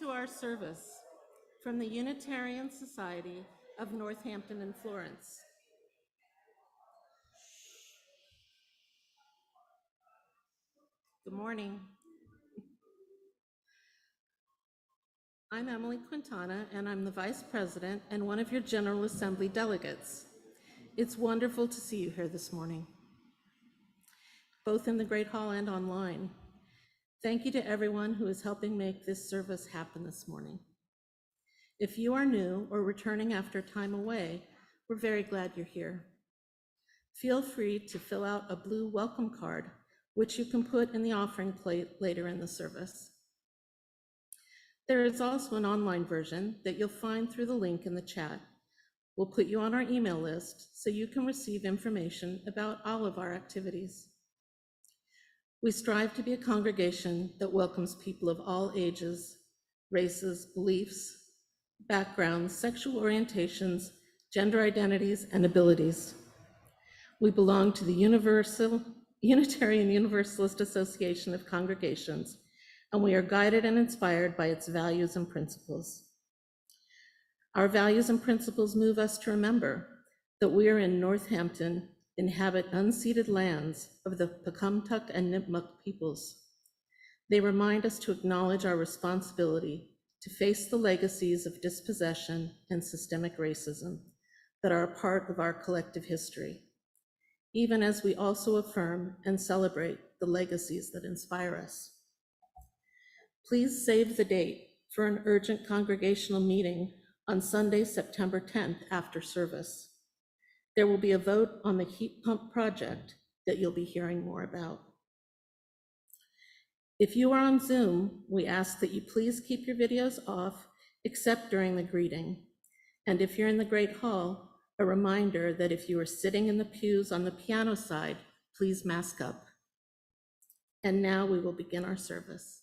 to our service from the Unitarian Society of Northampton and Florence. Good morning. I'm Emily Quintana, and I'm the Vice President and one of your General Assembly delegates. It's wonderful to see you here this morning, both in the Great Hall and online. Thank you to everyone who is helping make this service happen this morning. If you are new or returning after time away, we're very glad you're here. Feel free to fill out a blue welcome card, which you can put in the offering plate later in the service. There is also an online version that you'll find through the link in the chat. We'll put you on our email list so you can receive information about all of our activities. We strive to be a congregation that welcomes people of all ages, races, beliefs, backgrounds, sexual orientations, gender identities, and abilities. We belong to the Unitarian Universalist Association of Congregations, and we are guided and inspired by its values and principles. Our values and principles move us to remember that we are in Northampton, inhabit unceded lands of the Pecumtuck and Nipmuc peoples. They remind us to acknowledge our responsibility to face the legacies of dispossession and systemic racism that are a part of our collective history, even as we also affirm and celebrate the legacies that inspire us. Please save the date for an urgent congregational meeting on Sunday, September 10th after service. There will be a vote on the heat pump project that you'll be hearing more about. If you are on Zoom, we ask that you please keep your videos off, except during the greeting. And if you're in the Great Hall, a reminder that if you are sitting in the pews on the piano side, please mask up. And now we will begin our service.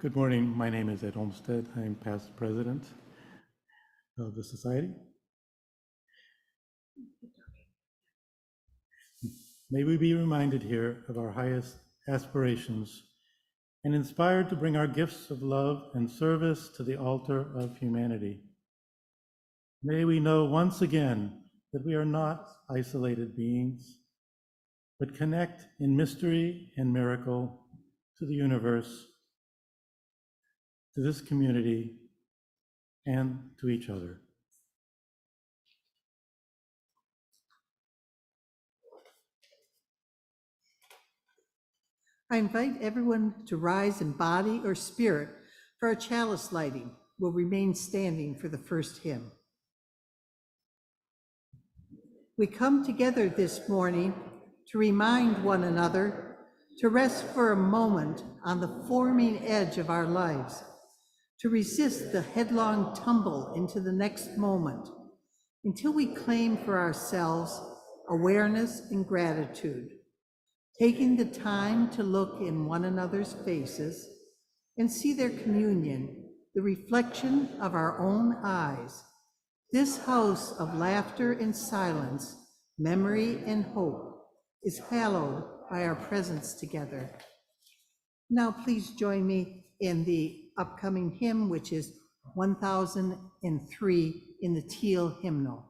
Good morning. My name is Ed Olmsted. I am past president of the Society. May we be reminded here of our highest aspirations and inspired to bring our gifts of love and service to the altar of humanity. May we know once again that we are not isolated beings, but connect in mystery and miracle to the universe, to this community, and to each other. I invite everyone to rise in body or spirit for our chalice lighting. We'll remain standing for the first hymn. We come together this morning to remind one another to rest for a moment on the forming edge of our lives, to resist the headlong tumble into the next moment, until we claim for ourselves awareness and gratitude, taking the time to look in one another's faces and see their communion, the reflection of our own eyes. This house of laughter and silence, memory and hope, is hallowed by our presence together. Now please join me in the upcoming hymn, which is 1003 in the Teal hymnal.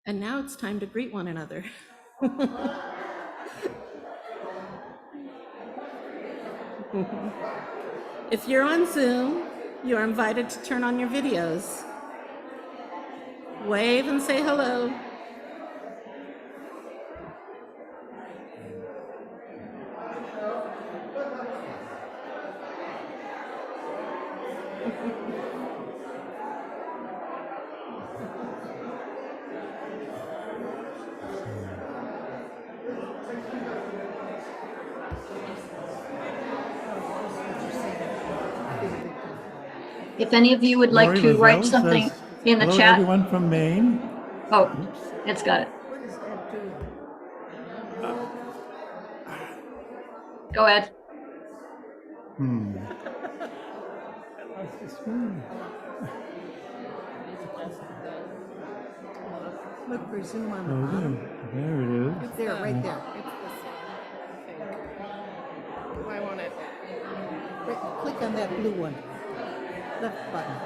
And now it's time to greet one another. If you're on Zoom, you are invited to turn on your videos. Wave and say hello. If any of you would like Lori to write Lizelle something says, in the hello, chat. everyone from Maine. Oh, it's got it. Go ahead. Look for Zoom on the Oh, bottom. there it is. There, right there. It's this one, I think. I want it. Click on that blue one. Left button.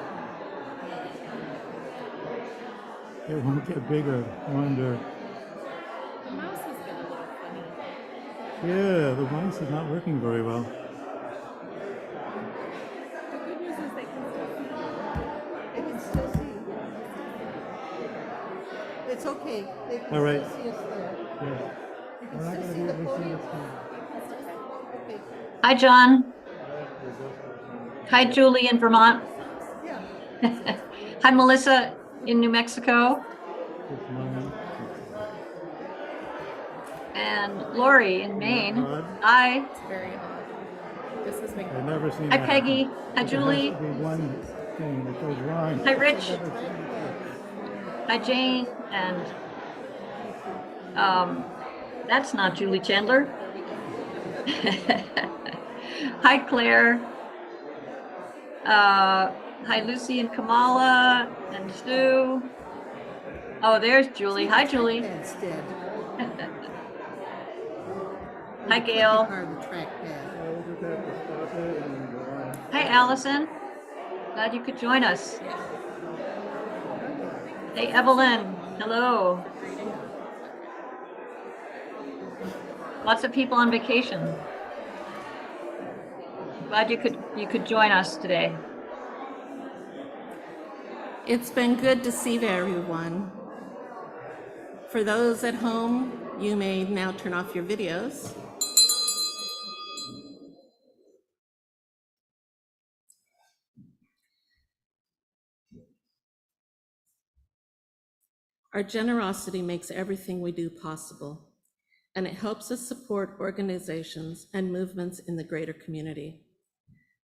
It won't get bigger, I wonder. The mouse has been a little funny. Yeah, the mouse is not working very well. The good news is they can still see. They can still see. It's okay. They can All right. still see us there. Yeah. You We're can not still gonna see be the able to see podium. this one. Okay. Hi, John. Hi, Julie in Vermont. Yeah. Hi, Melissa in New Mexico. It's mine. And Lori in Isn't that Maine. odd? Hi. It's very odd. This is making I've never seen Hi, that Peggy. happen. Hi, But there has Julie. to be one thing that goes wrong. Hi, Rich. I've never seen it. Hi, Jane. And that's not Julie Chandler. Hi, Claire. Hi, Lucy and Kamala and Sue. Oh, there's Julie. Hi, Julie. Trackpad's dead. Hi, The clicky Gail. part of the trackpad. We'll just have to stop it and go on. Hi, Allison. Glad you could join us. Hey, Evelyn. Hello. Lots of people on vacation. Glad you could join us today. It's been good to see everyone. For those at home, you may now turn off your videos. Our generosity makes everything we do possible, and it helps us support organizations and movements in the greater community.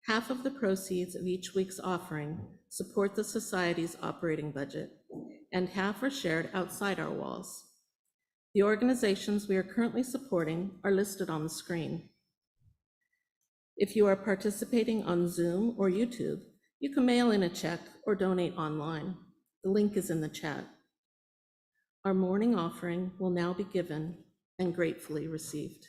Half of the proceeds of each week's offering support the Society's operating budget, and half are shared outside our walls. The organizations we are currently supporting are listed on the screen. If you are participating on Zoom or YouTube, you can mail in a check or donate online. The link is in the chat. Our morning offering will now be given and gratefully received.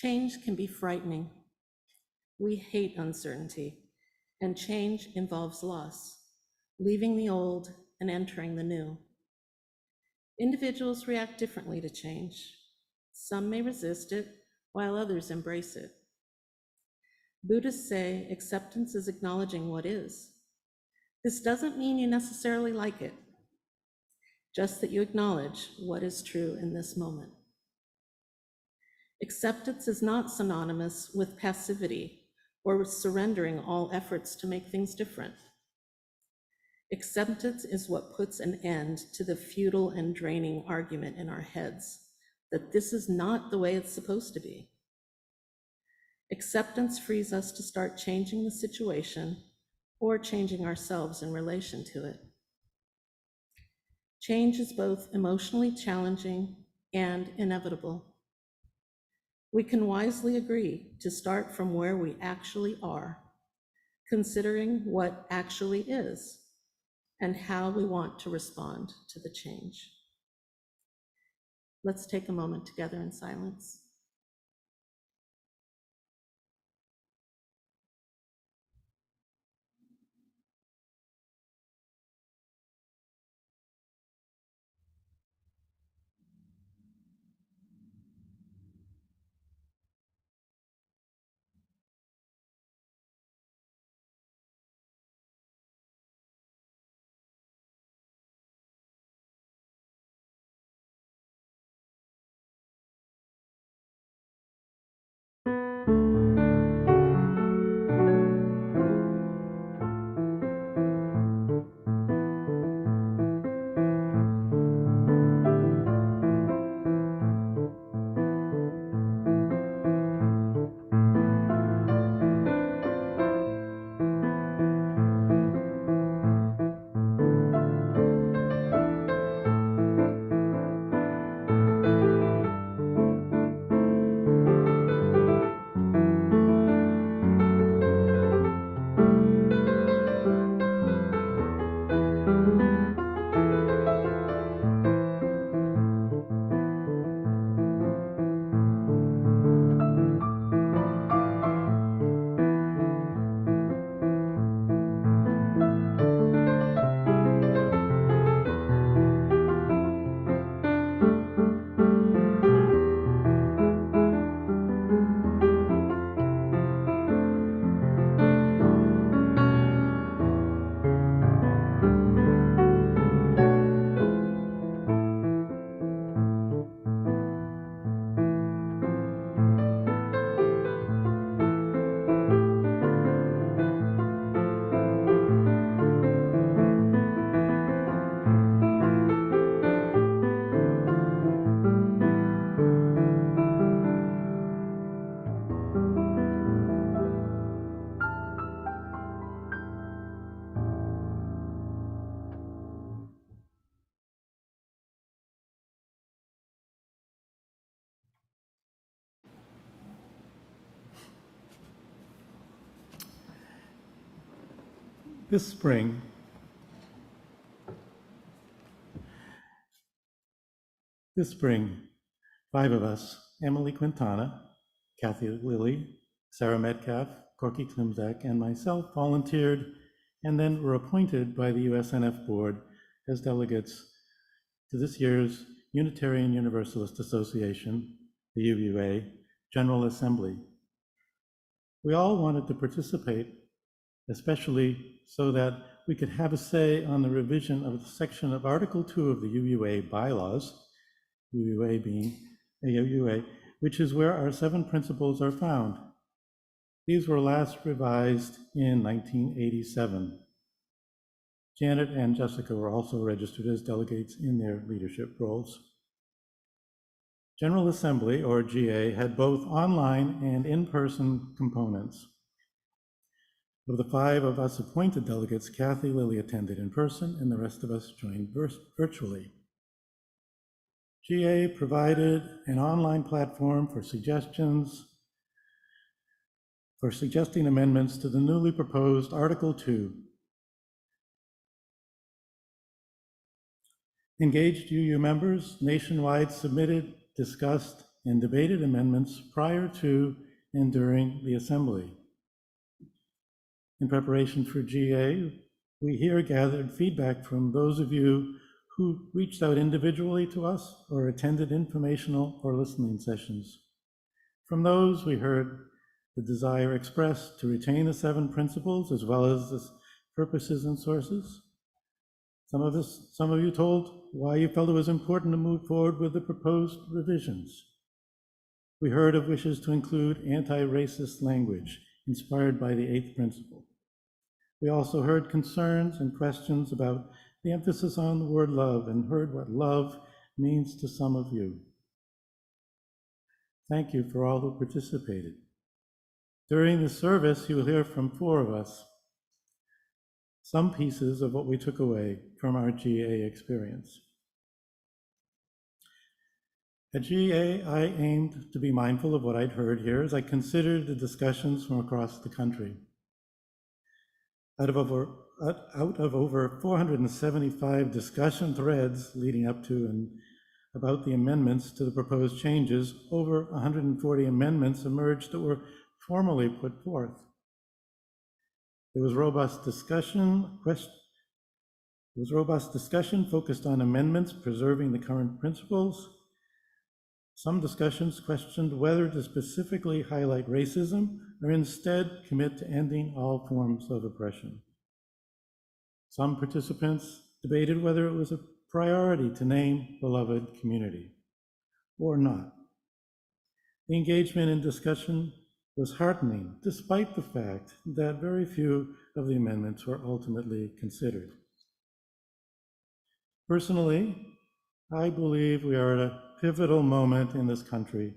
Change can be frightening. We hate uncertainty, and change involves loss, leaving the old and entering the new. Individuals react differently to change. Some may resist it, while others embrace it. Buddhists say acceptance is acknowledging what is. This doesn't mean you necessarily like it, just that you acknowledge what is true in this moment. Acceptance is not synonymous with passivity or with surrendering all efforts to make things different. Acceptance is what puts an end to the futile and draining argument in our heads that this is not the way it's supposed to be. Acceptance frees us to start changing the situation or changing ourselves in relation to it. Change is both emotionally challenging and inevitable. We can wisely agree to start from where we actually are, considering what actually is and how we want to respond to the change. Let's take a moment together in silence. This spring, five of us, Emily Quintana, Kathy Lilly, Sarah Metcalf, Corky Klimzak, and myself volunteered and then were appointed by the USNF board as delegates to this year's Unitarian Universalist Association, the UUA, General Assembly. We all wanted to participate, especially so that we could have a say on the revision of the section of Article 2 of the UUA bylaws, UUA being AUUA, which is where our 7 principles are found. These were last revised in 1987. Janet and Jessica were also registered as delegates in their leadership roles. General Assembly, or GA, had both online and in-person components. Of the 5 of us appointed delegates, Kathy Lilly attended in person and the rest of us joined virtually. GA provided an online platform for suggesting amendments to the newly proposed Article 2. Engaged UU members nationwide submitted, discussed, and debated amendments prior to and during the assembly. In preparation for GA, we here gathered feedback from those of you who reached out individually to us or attended informational or listening sessions. From those, we heard the desire expressed to retain the 7 principles as well as the purposes and sources. Some of you told why you felt it was important to move forward with the proposed revisions. We heard of wishes to include anti-racist language inspired by the 8th principle. We also heard concerns and questions about the emphasis on the word love and heard what love means to some of you. Thank you for all who participated. During the service, you will hear from 4 of us some pieces of what we took away from our GA experience. At GA, I aimed to be mindful of what I'd heard here as I considered the discussions from across the country. Out of over 475 discussion threads leading up to and about the amendments to the proposed changes, over 140 amendments emerged that were formally put forth. There was robust discussion focused on amendments preserving the current principles. Some discussions questioned whether to specifically highlight racism or instead commit to ending all forms of oppression. Some participants debated whether it was a priority to name beloved community or not. The engagement and discussion was heartening, despite the fact that very few of the amendments were ultimately considered. Personally, I believe we are at a pivotal moment in this country,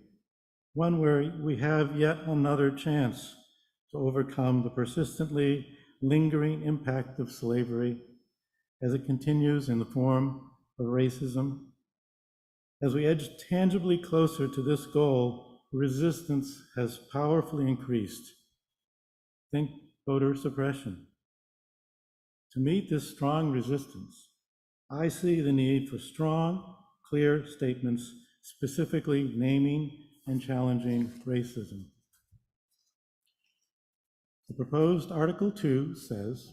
one where we have yet another chance to overcome the persistently lingering impact of slavery as it continues in the form of racism. As we edge tangibly closer to this goal, resistance has powerfully increased. Think voter suppression. To meet this strong resistance, I see the need for strong, clear statements specifically naming and challenging racism. The proposed Article 2 says,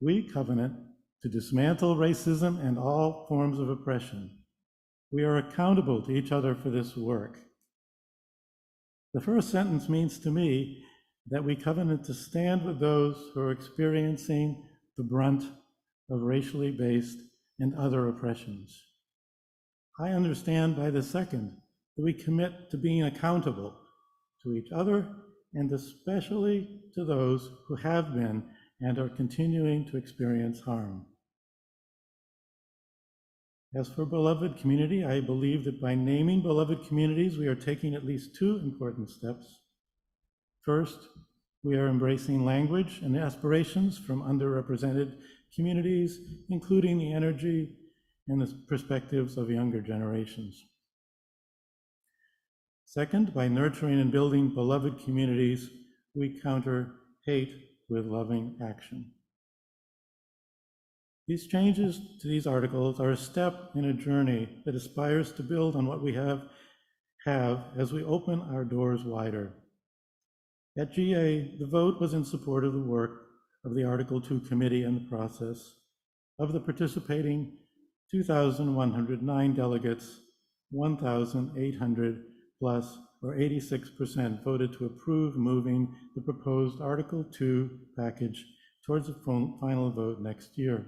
"We covenant to dismantle racism and all forms of oppression. We are accountable to each other for this work." The first sentence means to me that we covenant to stand with those who are experiencing the brunt of racially based and other oppressions. I understand by the second that we commit to being accountable to each other and especially to those who have been and are continuing to experience harm. As for beloved community, I believe that by naming beloved communities, we are taking at least 2 important steps. First, we are embracing language and aspirations from underrepresented communities, including the energy and the perspectives of younger generations. Second, by nurturing and building beloved communities, we counter hate with loving action. These changes to these articles are a step in a journey that aspires to build on what we have as we open our doors wider. At GA, the vote was in support of the work of the Article 2 committee and the process. Of the participating 2,109 delegates, 1,800 plus, or 86%, voted to approve moving the proposed Article 2 package towards a final vote next year.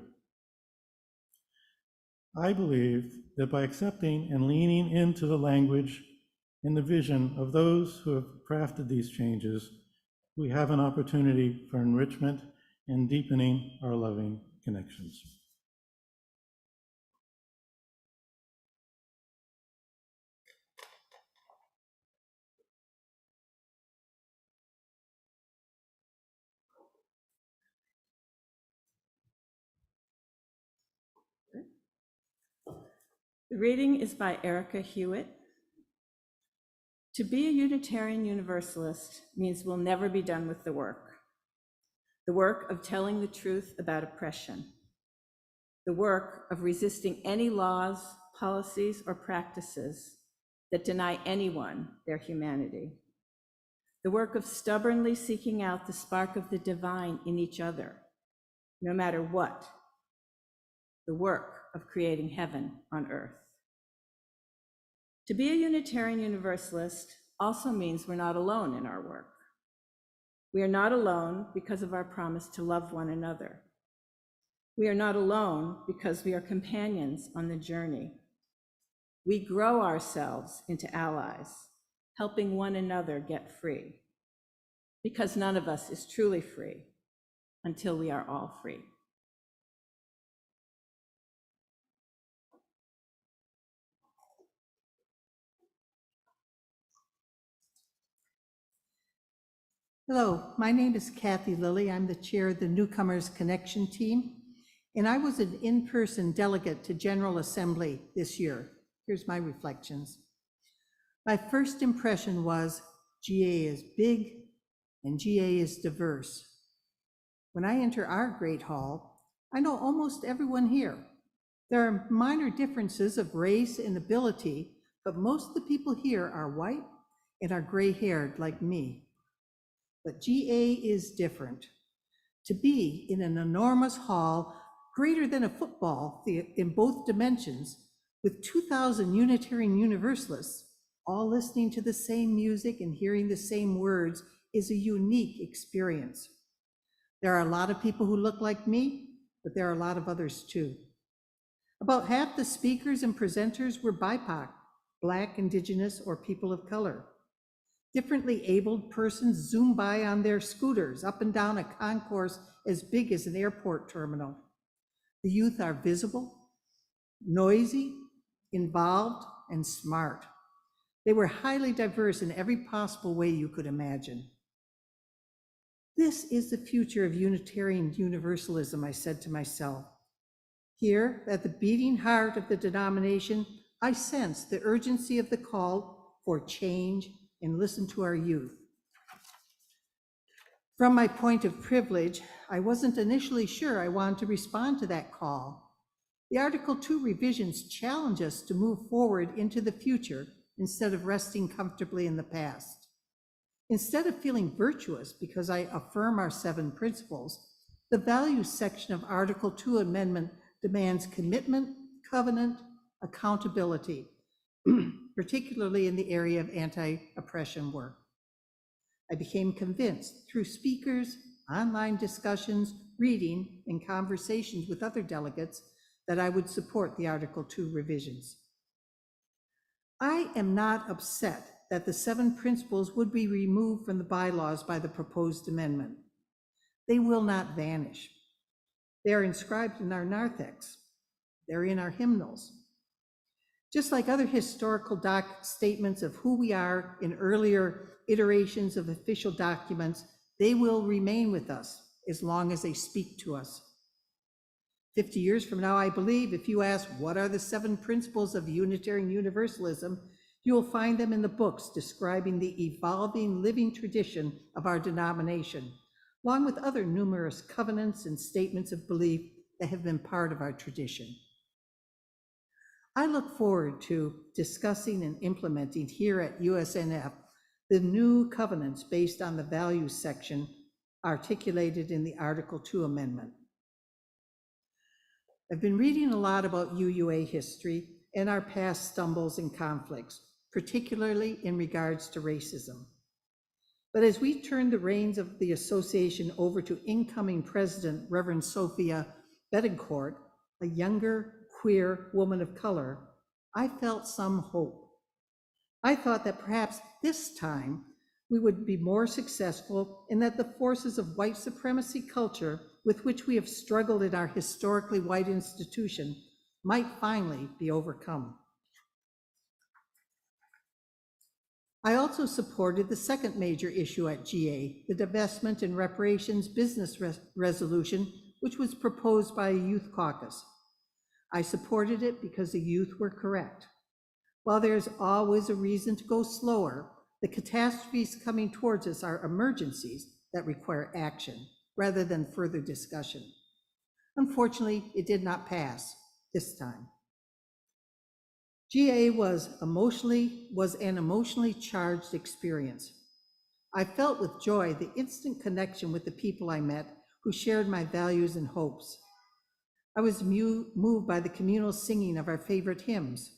I believe that by accepting and leaning into the language and the vision of those who have crafted these changes, we have an opportunity for enrichment and deepening our loving connections. The reading is by Erica Hewitt. To be a Unitarian Universalist means we'll never be done with the work of telling the truth about oppression, the work of resisting any laws, policies, or practices that deny anyone their humanity, the work of stubbornly seeking out the spark of the divine in each other, no matter what, the work of creating heaven on earth. To be a Unitarian Universalist also means we're not alone in our work. We are not alone because of our promise to love one another. We are not alone because we are companions on the journey. We grow ourselves into allies, helping one another get free, because none of us is truly free until we are all free. Hello, my name is Kathy Lilly. I'm the chair of the Newcomers Connection team, and I was an in-person delegate to General Assembly this year. Here's my reflections. My first impression was GA is big and GA is diverse. When I enter our great hall, I know almost everyone here. There are minor differences of race and ability, but most of the people here are white and are gray-haired like me. But GA is different. To be in an enormous hall, greater than a football in both dimensions, with 2,000 Unitarian Universalists, all listening to the same music and hearing the same words, is a unique experience. There are a lot of people who look like me, but there are a lot of others too. About half the speakers and presenters were BIPOC, Black, Indigenous, or people of color. Differently abled persons zoom by on their scooters up and down a concourse as big as an airport terminal. The youth are visible, noisy, involved, and smart. They were highly diverse in every possible way you could imagine. This is the future of Unitarian Universalism, I said to myself. Here, at the beating heart of the denomination, I sense the urgency of the call for change and listen to our youth. From my point of privilege, I wasn't initially sure I wanted to respond to that call. The Article 2 revisions challenge us to move forward into the future instead of resting comfortably in the past. Instead of feeling virtuous because I affirm our 7 principles, the values section of Article 2 amendment demands commitment, covenant, accountability, particularly in the area of anti-oppression work. I became convinced through speakers, online discussions, reading, and conversations with other delegates that I would support the Article 2 revisions. I am not upset that the 7 principles would be removed from the bylaws by the proposed amendment. They will not vanish. They are inscribed in our narthex. They're in our hymnals. Just like other historical statements of who we are in earlier iterations of official documents, they will remain with us as long as they speak to us. 50 years from now, I believe if you ask what are the 7 principles of Unitarian Universalism, you will find them in the books describing the evolving living tradition of our denomination, along with other numerous covenants and statements of belief that have been part of our tradition. I look forward to discussing and implementing here at USNF the new covenants based on the values section articulated in the Article 2 amendment. I've been reading a lot about UUA history and our past stumbles and conflicts, particularly in regards to racism. But as we turn the reins of the association over to incoming president, Reverend Sophia Betancourt, a younger queer woman of color, I felt some hope. I thought that perhaps this time we would be more successful and that the forces of white supremacy culture with which we have struggled in our historically white institution might finally be overcome. I also supported the second major issue at GA, the divestment and reparations business resolution, which was proposed by a youth caucus. I supported it because the youth were correct. While there's always a reason to go slower, the catastrophes coming towards us are emergencies that require action rather than further discussion. Unfortunately, it did not pass this time. GA was an emotionally charged experience. I felt with joy the instant connection with the people I met who shared my values and hopes. I was moved by the communal singing of our favorite hymns.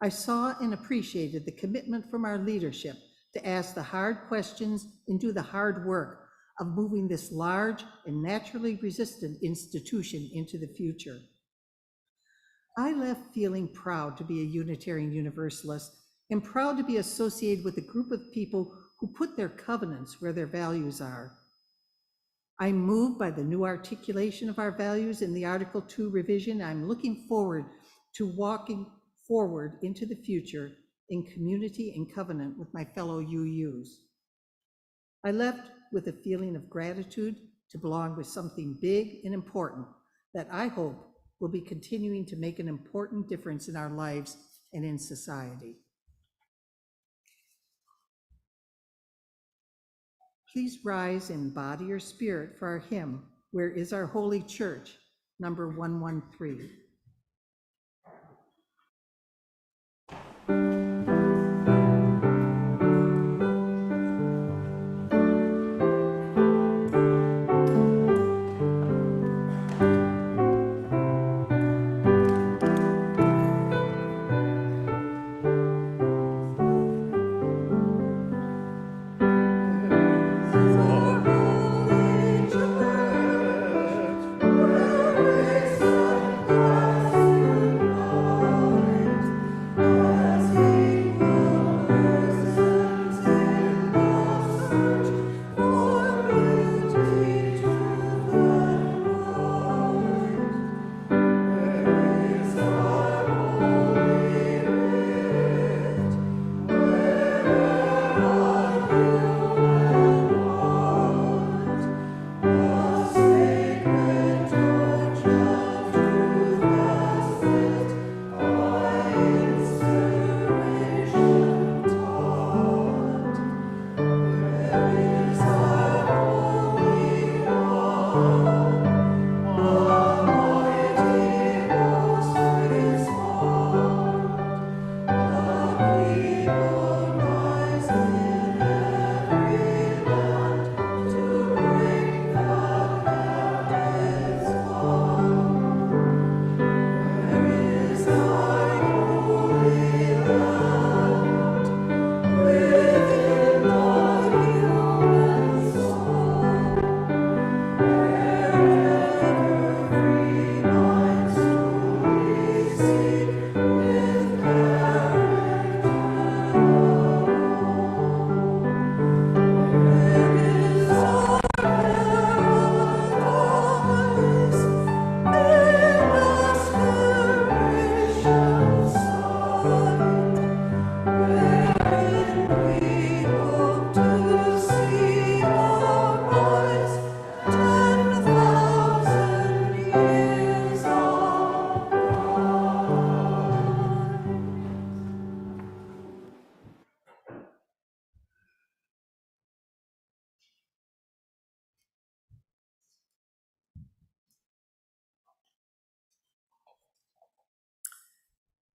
I saw and appreciated the commitment from our leadership to ask the hard questions and do the hard work of moving this large and naturally resistant institution into the future. I left feeling proud to be a Unitarian Universalist and proud to be associated with a group of people who put their covenants where their values are. I'm moved by the new articulation of our values in the Article 2 revision. I'm looking forward to walking forward into the future in community and covenant with my fellow UUs. I left with a feeling of gratitude to belong with something big and important that I hope will be continuing to make an important difference in our lives and in society. Please rise in body or spirit for our hymn, Where is Our Holy Church, number 113. Holy Church, where is our God?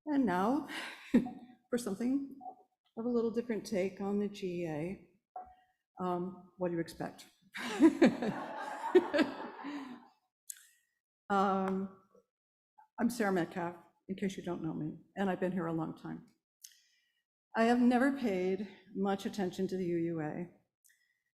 And now for something of a little different take on the GA. What do you expect? I'm Sarah Metcalf, in case you don't know me, and I've been here a long time. I have never paid much attention to the UUA.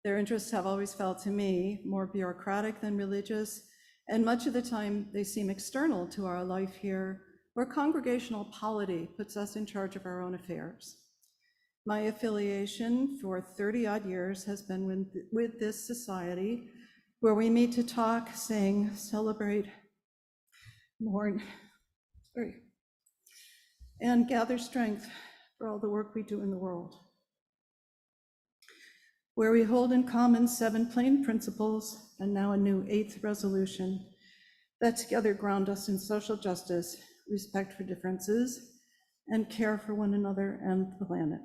Their interests have always felt to me more bureaucratic than religious, and much of the time they seem external to our life here, where congregational polity puts us in charge of our own affairs. My affiliation for 30-odd years has been with this society, where we meet to talk, sing, celebrate, mourn, and gather strength for all the work we do in the world. Where we hold in common 7 plain principles and now a new 8th resolution that together ground us in social justice, respect for differences, and care for one another and the planet.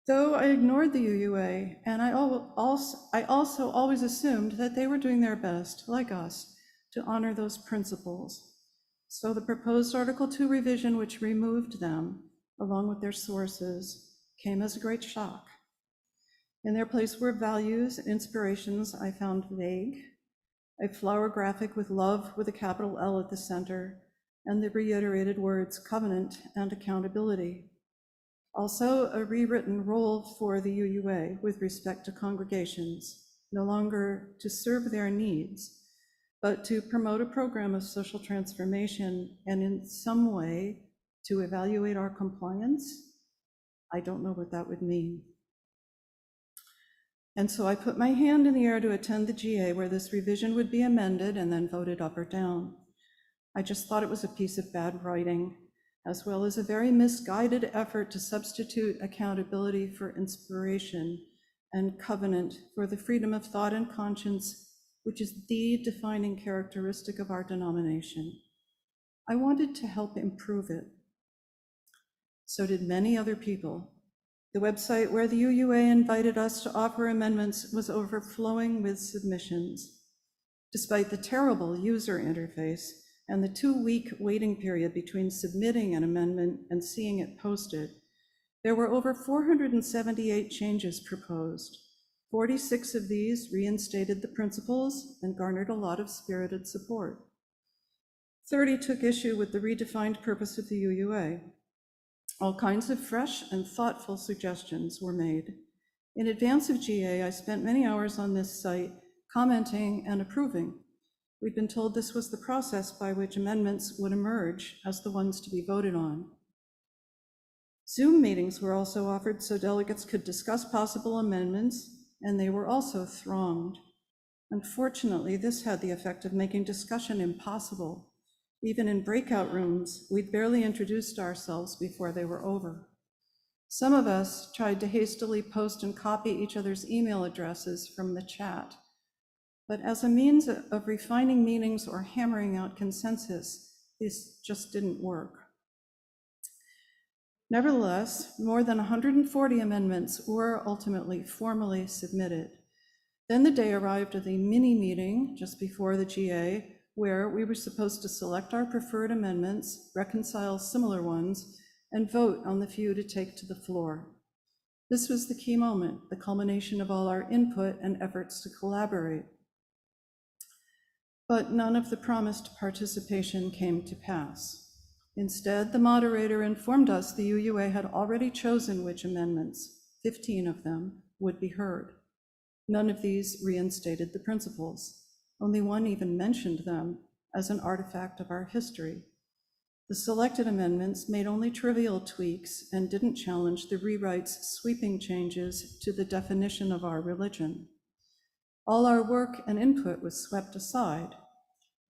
Though I ignored the UUA, and I also always assumed that they were doing their best, like us, to honor those principles. So the proposed Article 2 revision, which removed them, along with their sources, came as a great shock. In their place were values and inspirations I found vague, a flower graphic with love with a capital L at the center, and the reiterated words covenant and accountability. Also, a rewritten role for the UUA with respect to congregations, no longer to serve their needs, but to promote a program of social transformation and in some way to evaluate our compliance. I don't know what that would mean. And so I put my hand in the air to attend the GA where this revision would be amended and then voted up or down. I just thought it was a piece of bad writing, as well as a very misguided effort to substitute accountability for inspiration and covenant for the freedom of thought and conscience, which is the defining characteristic of our denomination. I wanted to help improve it. So did many other people. The website where the UUA invited us to offer amendments was overflowing with submissions. Despite the terrible user interface and the 2-week waiting period between submitting an amendment and seeing it posted, there were over 478 changes proposed. 46 of these reinstated the principles and garnered a lot of spirited support. 30 took issue with the redefined purpose of the UUA. All kinds of fresh and thoughtful suggestions were made. In advance of GA, I spent many hours on this site commenting and approving. We'd been told this was the process by which amendments would emerge as the ones to be voted on. Zoom meetings were also offered so delegates could discuss possible amendments, and they were also thronged. Unfortunately, this had the effect of making discussion impossible. Even in breakout rooms, we'd barely introduced ourselves before they were over. Some of us tried to hastily post and copy each other's email addresses from the chat. But as a means of refining meanings or hammering out consensus, this just didn't work. Nevertheless, more than 140 amendments were ultimately formally submitted. Then the day arrived of the mini meeting just before the GA, where we were supposed to select our preferred amendments, reconcile similar ones, and vote on the few to take to the floor. This was the key moment, the culmination of all our input and efforts to collaborate. But none of the promised participation came to pass. Instead, the moderator informed us the UUA had already chosen which amendments, 15 of them, would be heard. None of these reinstated the principles. Only one even mentioned them as an artifact of our history. The selected amendments made only trivial tweaks and didn't challenge the rewrite's sweeping changes to the definition of our religion. All our work and input was swept aside.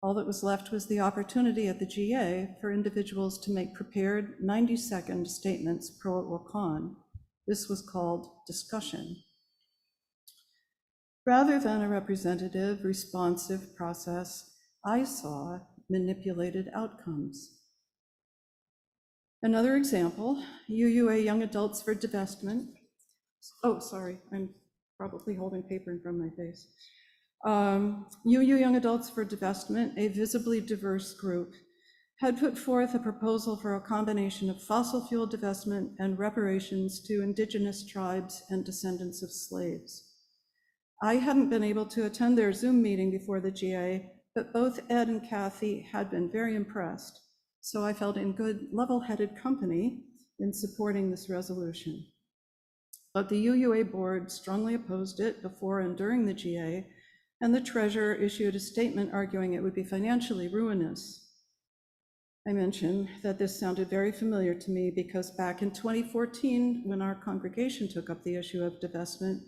All that was left was the opportunity at the GA for individuals to make prepared 90-second statements pro or con. This was called discussion. Rather than a representative, responsive process, I saw manipulated outcomes. Another example, UUA Young Adults for Divestment. Oh, sorry, I'm probably holding paper in front of my face. UU Young Adults for Divestment, a visibly diverse group, had put forth a proposal for a combination of fossil fuel divestment and reparations to indigenous tribes and descendants of slaves. I hadn't been able to attend their Zoom meeting before the GA, but both Ed and Kathy had been very impressed, so I felt in good level-headed company in supporting this resolution. But the UUA board strongly opposed it before and during the GA, and the treasurer issued a statement arguing it would be financially ruinous. I mentioned that this sounded very familiar to me because back in 2014, when our congregation took up the issue of divestment,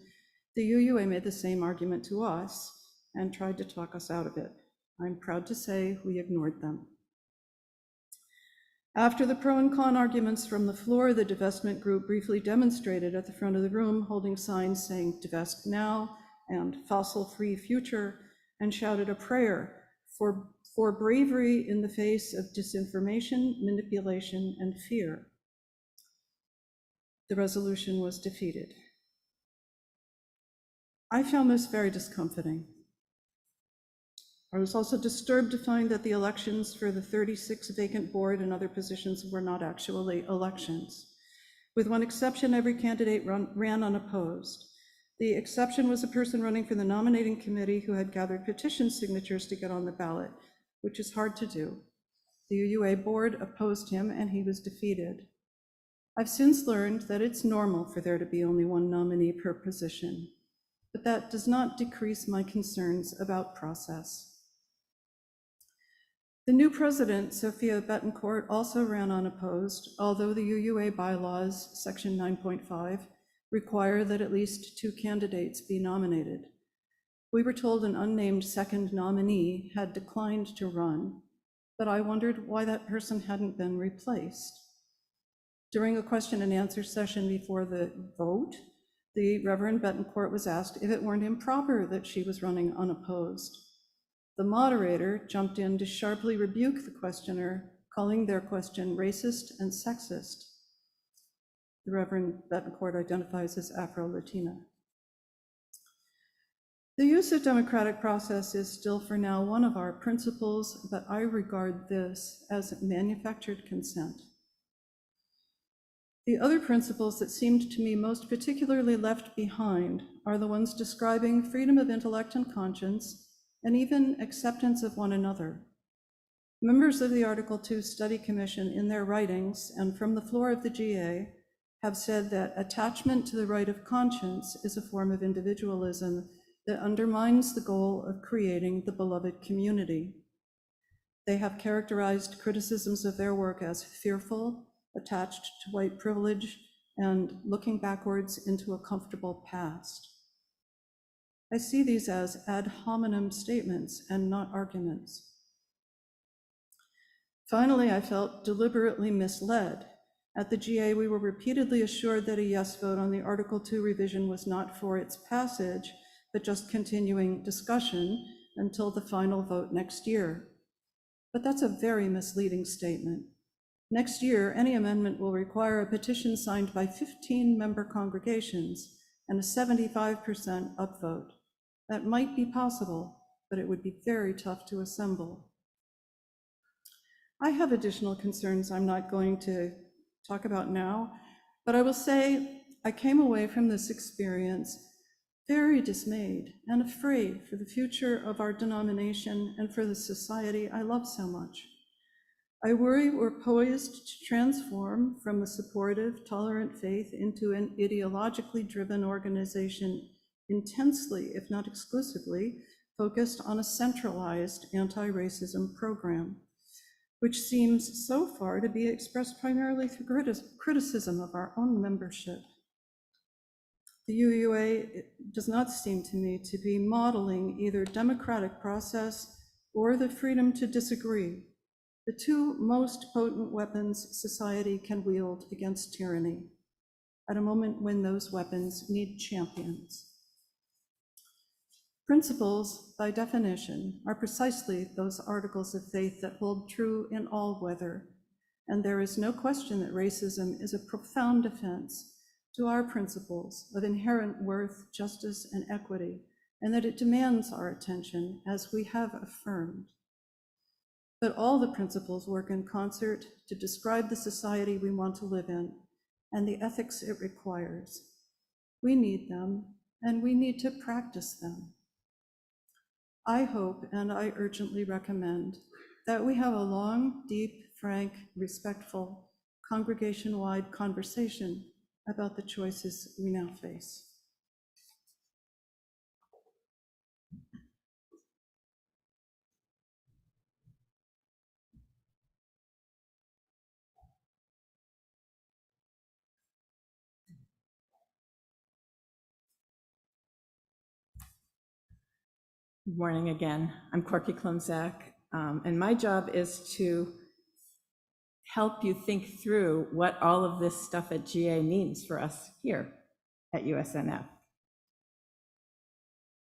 the UUA made the same argument to us and tried to talk us out of it. I'm proud to say we ignored them. After the pro and con arguments from the floor, the divestment group briefly demonstrated at the front of the room, holding signs saying "divest now" and "fossil-free future," and shouted a prayer for bravery in the face of disinformation, manipulation, and fear. The resolution was defeated. I found this very discomforting. I was also disturbed to find that the elections for the 36 vacant board and other positions were not actually elections. With one exception, every candidate ran unopposed. The exception was a person running for the nominating committee who had gathered petition signatures to get on the ballot, which is hard to do. The UUA board opposed him and he was defeated. I've since learned that it's normal for there to be only one nominee per position, but that does not decrease my concerns about process. The new president, Sophia Betancourt, also ran unopposed, although the UUA bylaws, section 9.5, require that at least 2 candidates be nominated. We were told an unnamed second nominee had declined to run, but I wondered why that person hadn't been replaced. During a question and answer session before the vote, the Reverend Betancourt was asked if it weren't improper that she was running unopposed. The moderator jumped in to sharply rebuke the questioner, calling their question racist and sexist. The Reverend Betancourt identifies as Afro-Latina. The use of democratic process is still for now one of our principles, but I regard this as manufactured consent. The other principles that seemed to me most particularly left behind are the ones describing freedom of intellect and conscience, and even acceptance of one another. Members of the Article 2 Study Commission in their writings and from the floor of the GA have said that attachment to the right of conscience is a form of individualism that undermines the goal of creating the beloved community. They have characterized criticisms of their work as fearful, attached to white privilege, and looking backwards into a comfortable past. I see these as ad hominem statements and not arguments. Finally, I felt deliberately misled. At the GA, we were repeatedly assured that a yes vote on the Article 2 revision was not for its passage, but just continuing discussion until the final vote next year. But that's a very misleading statement. Next year, any amendment will require a petition signed by 15 member congregations and a 75% upvote. That might be possible, but it would be very tough to assemble. I have additional concerns I'm not going to talk about now, but I will say I came away from this experience very dismayed and afraid for the future of our denomination and for the society I love so much. I worry we're poised to transform from a supportive, tolerant faith into an ideologically driven organization intensely, if not exclusively, focused on a centralized anti-racism program, which seems so far to be expressed primarily through criticism of our own membership. The UUA does not seem to me to be modeling either democratic process or the freedom to disagree, the 2 most potent weapons society can wield against tyranny, at a moment when those weapons need champions. Principles, by definition, are precisely those articles of faith that hold true in all weather, and there is no question that racism is a profound offense to our principles of inherent worth, justice, and equity, and that it demands our attention, as we have affirmed. but all the principles work in concert to describe the society we want to live in and the ethics it requires. We need them, and we need to practice them. I hope, and I urgently recommend, that we have a long, deep, frank, respectful, congregation-wide conversation about the choices we now face. Good morning again. I'm Corky Klumzak, and my job is to help you think through what all of this stuff at GA means for us here at USNF.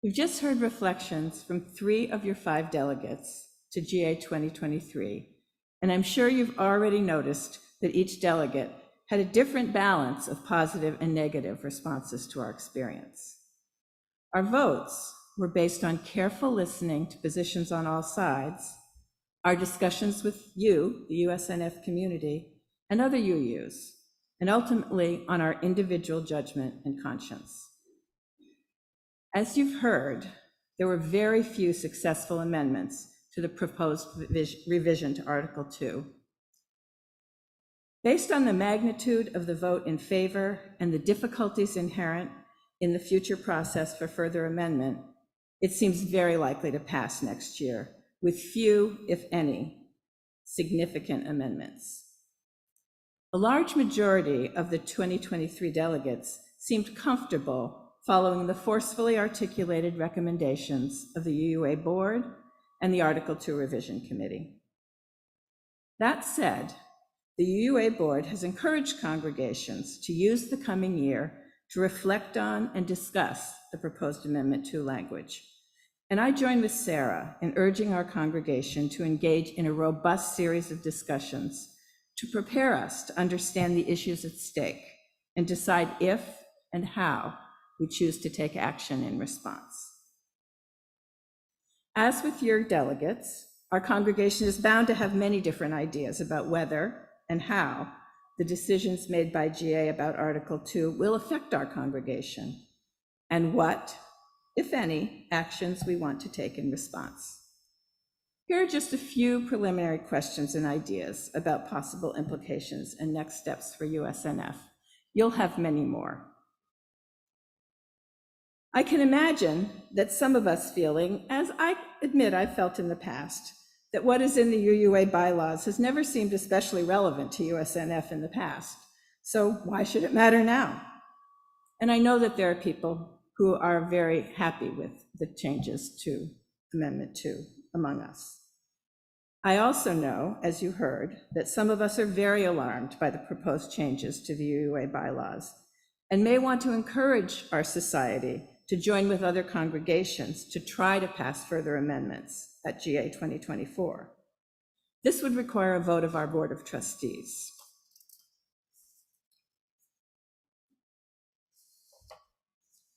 We've just heard reflections from 3 of your 5 delegates to GA 2023, and I'm sure you've already noticed that each delegate had a different balance of positive and negative responses to our experience. Our votes were based on careful listening to positions on all sides, our discussions with you, the USNF community, and other UUs, and ultimately on our individual judgment and conscience. As you've heard, there were very few successful amendments to the proposed revision to Article 2. Based on the magnitude of the vote in favor and the difficulties inherent in the future process for further amendment, it seems very likely to pass next year, with few, if any, significant amendments. A large majority of the 2023 delegates seemed comfortable following the forcefully articulated recommendations of the UUA Board and the Article 2 Revision Committee. That said, the UUA Board has encouraged congregations to use the coming year to reflect on and discuss the proposed Amendment 2 language. And I join with Sarah in urging our congregation to engage in a robust series of discussions to prepare us to understand the issues at stake and decide if and how we choose to take action in response. As with your delegates, our congregation is bound to have many different ideas about whether and how the decisions made by GA about Article 2 will affect our congregation, and what, if any, actions we want to take in response. Here are just a few preliminary questions and ideas about possible implications and next steps for USNF. You'll have many more. I can imagine that some of us feeling, as I admit I've felt in the past, that what is in the UUA bylaws has never seemed especially relevant to USNF in the past. So why should it matter now? And I know that there are people who are very happy with the changes to Amendment 2 among us. I also know, as you heard, that some of us are very alarmed by the proposed changes to the UUA bylaws and may want to encourage our society to join with other congregations to try to pass further amendments at GA 2024. This would require a vote of our Board of Trustees.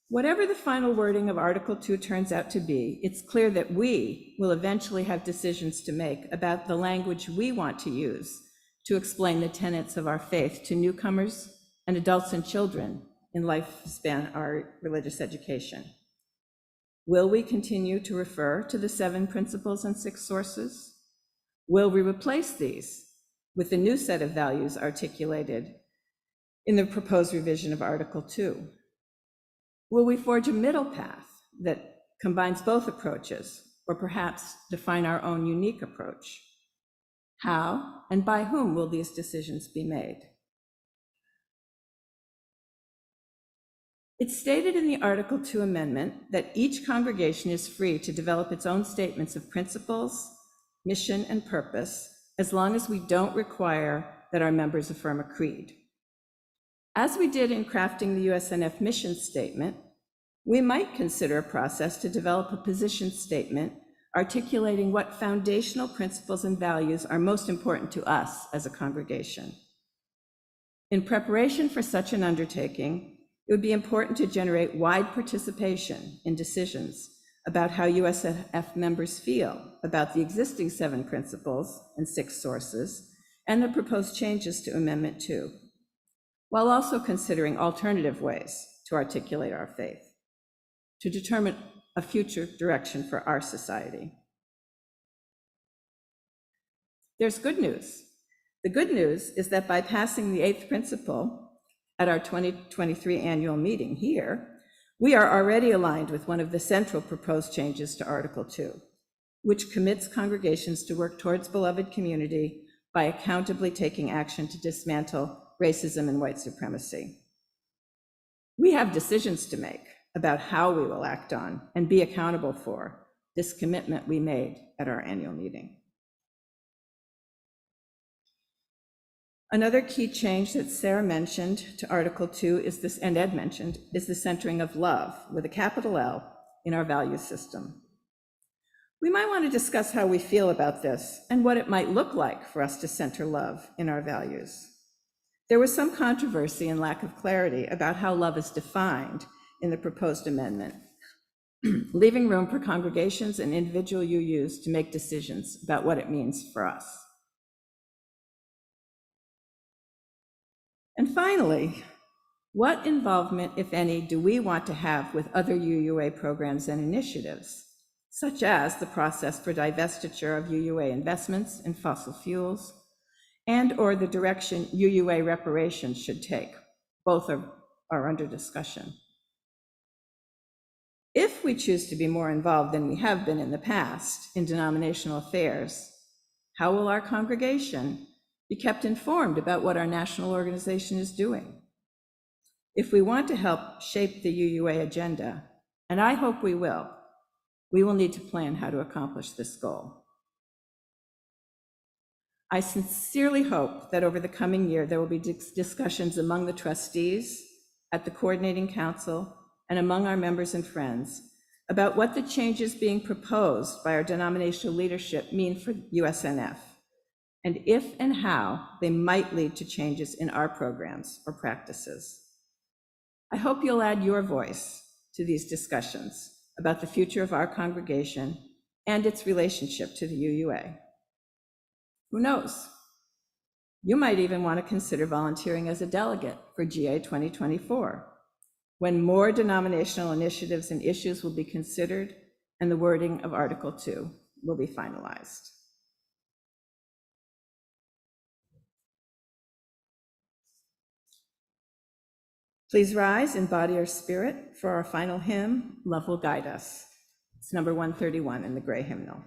Whatever the final wording of Article 2 turns out to be, it's clear that we will eventually have decisions to make about the language we want to use to explain the tenets of our faith to newcomers and adults and children in lifespan our religious education. Will we continue to refer to the 7 principles and 6 sources? Will we replace these with the new set of values articulated in the proposed revision of Article 2? Will we forge a middle path that combines both approaches, or perhaps define our own unique approach? How and by whom will these decisions be made? It's stated in the Article 2 amendment that each congregation is free to develop its own statements of principles, mission, and purpose, as long as we don't require that our members affirm a creed. As we did in crafting the USNF mission statement, we might consider a process to develop a position statement articulating what foundational principles and values are most important to us as a congregation. In preparation for such an undertaking, it would be important to generate wide participation in decisions about how USNF members feel about the existing 7 principles and 6 sources and the proposed changes to Amendment 2, while also considering alternative ways to articulate our faith, to determine a future direction for our society. There's good news. The good news is that by passing the 8th principle at our 2023 annual meeting here, we are already aligned with one of the central proposed changes to Article 2, which commits congregations to work towards beloved community by accountably taking action to dismantle racism and white supremacy. We have decisions to make about how we will act on and be accountable for this commitment we made at our annual meeting. Another key change that Sarah mentioned to Article 2 is this, and Ed mentioned, is the centering of love with a capital L in our value system. We might want to discuss how we feel about this and what it might look like for us to center love in our values. There was some controversy and lack of clarity about how love is defined in the proposed amendment, leaving room for congregations and individual UUs to make decisions about what it means for us. And finally, what involvement, if any, do we want to have with other UUA programs and initiatives, such as the process for divestiture of UUA investments in fossil fuels, and/or the direction UUA reparations should take? Both are under discussion. If we choose to be more involved than we have been in the past in denominational affairs, how will our congregation be kept informed about what our national organization is doing? If we want to help shape the UUA agenda, and I hope we will need to plan how to accomplish this goal. I sincerely hope that over the coming year, there will be discussions among the trustees, at the coordinating council, and among our members and friends about what the changes being proposed by our denominational leadership mean for USNF, and if and how they might lead to changes in our programs or practices. I hope you'll add your voice to these discussions about the future of our congregation and its relationship to the UUA. Who knows? You might even want to consider volunteering as a delegate for GA 2024, when more denominational initiatives and issues will be considered and the wording of Article 2 will be finalized. Please rise in body or spirit for our final hymn, Love Will Guide Us. It's number 131 in the gray hymnal.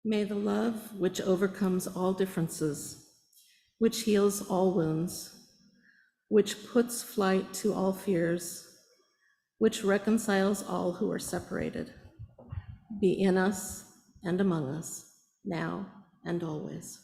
May the love which overcomes all differences, which heals all wounds, which puts flight to all fears, which reconciles all who are separated, be in us and among us, now and always.